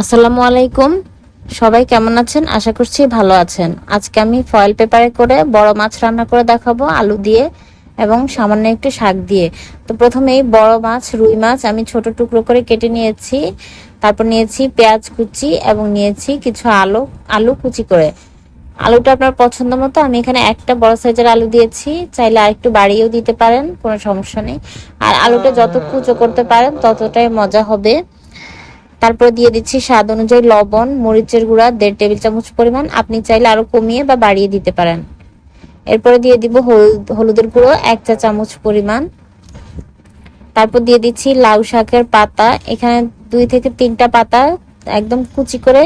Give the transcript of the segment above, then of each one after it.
আসসালামু আলাইকুম। সবাই কেমন আছেন? আশা করছি ভালো আছেন। আজকে আমি ফয়েল পেপারে করে বড় মাছ রান্না করে দেখাবো আলু দিয়ে এবং সামান্য একটু শাক দিয়ে। তো প্রথমেই বড় মাছ রুই মাছ আমি ছোট টুকরো করে কেটে নিয়েছি। তারপর নিয়েছি পেঁয়াজ কুচি এবং নিয়েছি কিছু আলু কুচি করে। আলুটা আপনার পছন্দ মতো আমি এখানে একটা বড় সাইজের আলু দিয়েছি, চাইলে আরেকটু বাড়িয়েও দিতে পারেন, কোনো সমস্যা নেই। আর আলুটা যত কুচো করতে পারেন ততটাই মজা হবে। তারপরে দিয়ে দিচ্ছি স্বাদ অনুযায়ী লবণ, মরিচের গুঁড়া 1.5 টেবিল চামচ পরিমাণ, আপনি চাইলে আরো কমিয়ে বা বাড়িয়ে দিতে পারেন। এরপরে দিয়ে দিব হলুদের গুঁড়ো 1 চা চামচ পরিমাণ। তারপর দিয়ে দিচ্ছি লাউ শাকের পাতা, এখানে 2 থেকে 3টা পাতা একদম কুচি করে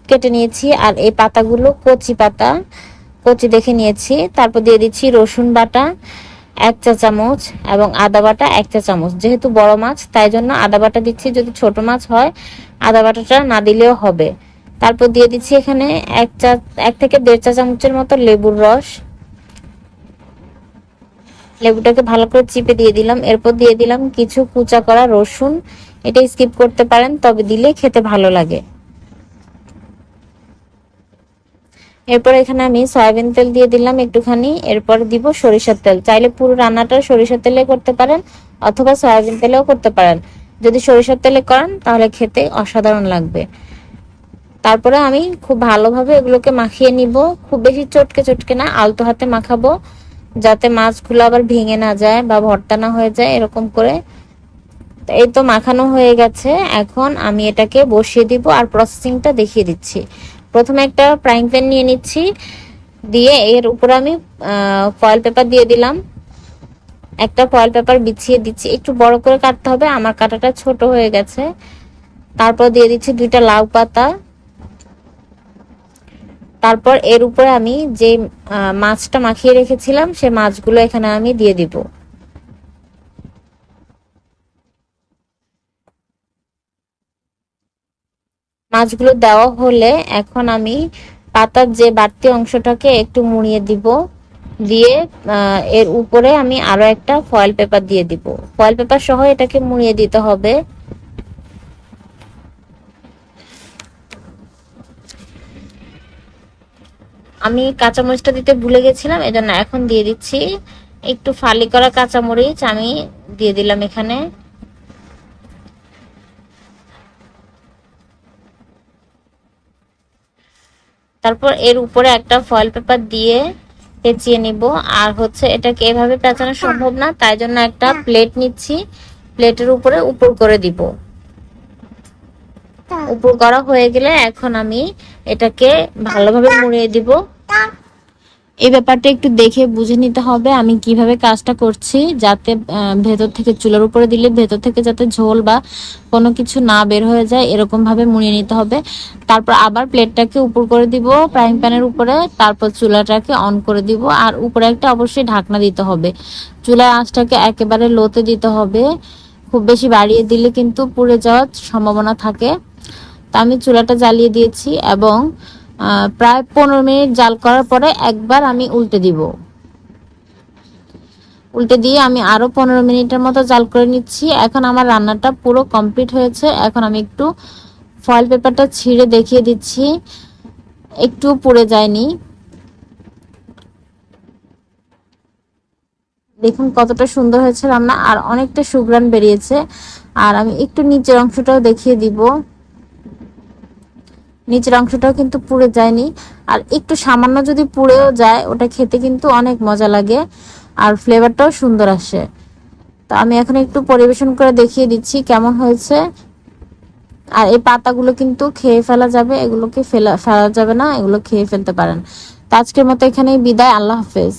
কেটে নিয়েছি, আর এই পাতাগুলো কচি পাতা, কচি দেখে নিয়েছি। তারপর দিয়ে দিচ্ছি রসুন বাটা 1 চা চামচ এবং আদা বাটা 1 চা চামচ। যেহেতু বড় মাছ তাই জন্য আদা বাটা দিচ্ছি, যদি ছোট মাছ হয় আদা বাটাটা না দিলেও হবে। তারপর দিয়ে দিচ্ছি এখানে 1 থেকে 1.5 চা চামচের মতো লেবুর রস। লেবুটাকে ভালো করে চিপে দিয়ে দিলাম। এরপর দিয়ে দিলাম কিছু কুচা করা রসুন, এটা স্কিপ করতে পারেন, তবে দিলে খেতে ভালো লাগে। এরপর এখানে আমি সয়াবিন তেল দিয়ে দিলাম একটুখানি। এরপর দিব সরিষার তেল, চাইলে পুরো রান্নাটা সরিষার তেলে করতে পারেন অথবা সয়াবিন তেলেও করতে পারেন। যদি সরিষার তেলে করেন তাহলে খেতে অসাধারণ লাগবে। তারপরে আমি খুব ভালোভাবে এগুলোকে মাখিয়ে নিব, খুব বেশি চটকে চটকে না, আলতো হাতে মাখাবো, যাতে মাছগুলো আবার ভেঙে না যায় বা ভর্তা না হয়ে যায়, এরকম করে। এই তো মাখানো হয়ে গেছে, এখন আমি এটাকে বসিয়ে দিব আর প্রসেসিংটা দেখিয়ে দিচ্ছি। প্রথমে একটা ফ্রাইং প্যান নিয়ে নিচ্ছি, দিয়ে এর উপর আমি ফয়েল পেপার দিয়ে দিলাম। একটা ফয়েল পেপার বিছিয়ে দিচ্ছি, একটু বড় করে কাটতে হবে, আমার কাটাটা ছোট হয়ে গেছে। তারপর দিয়ে দিচ্ছি 2টা লাউ পাতা। তারপর এর উপরে আমি যে মাছটা মাখিয়ে রেখেছিলাম সে মাছগুলো এখানে আমি দিয়ে দিব। মাছগুলো দেওয়া হলে এখন আমি পাতার যে বাড়তি অংশটাকে একটু মুড়িয়ে দিব, দিয়ে এর উপরে আমি আরো একটা ফয়েল পেপার দিয়ে দিব। ফয়েল পেপার সহ এটাকে মুড়িয়ে দিতে হবে। আমি কাঁচামরিচটা দিতে ভুলে গেছিলাম, এজন্য এখন দিয়ে দিচ্ছি। একটু ফালি করা কাঁচামরিচ আমি দিয়ে দিলাম এখানে। তারপর এর উপরে একটা ফয়েল পেপার দিয়ে পেঁচিয়ে নিব। আর এটাকে এভাবে পেঁচানো সম্ভব না, তাই জন্য একটা প্লেট নিচ্ছি, প্লেটের উপরে উপর করে দিব। উপর করা হয়ে গেলে এখন আমি এটাকে ভালোভাবে মুড়িয়ে দিব। এই ব্যাপারটা একটু দেখে বুঝে নিতে হবে আমি কিভাবে কাজটা করছি, যাতে ভেতর থেকে চুলার উপরে দিলে ভেতর থেকে যাতে ঝোল বা কোনো কিছু না বের হয়ে যায়, এরকম ভাবে মুড়িয়ে নিতে হবে। তারপর আবার প্লেটটাকে উপর করে দিব ফ্রাইং প্যানের উপরে, তারপর চুলাটাকে অন করে দিব, আর উপরে একটা অবশ্যই ঢাকনা দিতে হবে। চুলার আঁচটাকে একেবারে লোতে দিতে হবে, খুব বেশি বাড়িয়ে দিলে কিন্তু পুড়ে যাওয়ার সম্ভাবনা থাকে। তা আমি চুলাটা জ্বালিয়ে দিয়েছি এবং প্রায় 15 মিনিট জাল করার পরে একবার আমি উল্টে দিব। উল্টে দিয়ে আমি আরো 15 মিনিটের মতো জাল করে নিচ্ছি। এখন আমার রান্নাটা পুরো কমপ্লিট হয়েছে। এখন আমি একটু ফয়েল পেপারটা ছিঁড়ে দেখিয়ে দিচ্ছি, একটু পুড়ে যায়নি। দেখুন কতটা সুন্দর হয়েছে রান্না, আর অনেকটা সুঘ্রাণ বেরিয়েছে। আর আমি একটু নিচের অংশটাও দেখিয়ে দিব, নিচের অংশটাও কিন্তু পুড়ে যায়নি। আর একটু সামান্য যদি পুড়েও যায় ওটা খেতে কিন্তু অনেক মজা লাগে, আর ফ্লেভারটাও সুন্দর আসে। তো আমি এখন একটু পরিবেশন করে দেখিয়ে দিচ্ছি কেমন হয়েছে। আর এই পাতাগুলো কিন্তু খেয়ে ফেলা যাবে, এগুলোকে ফেলা যাবে না, এগুলো খেয়ে ফেলতে পারেন। তো আজকের মতো এখানেই বিদায়, আল্লাহ হাফেজ।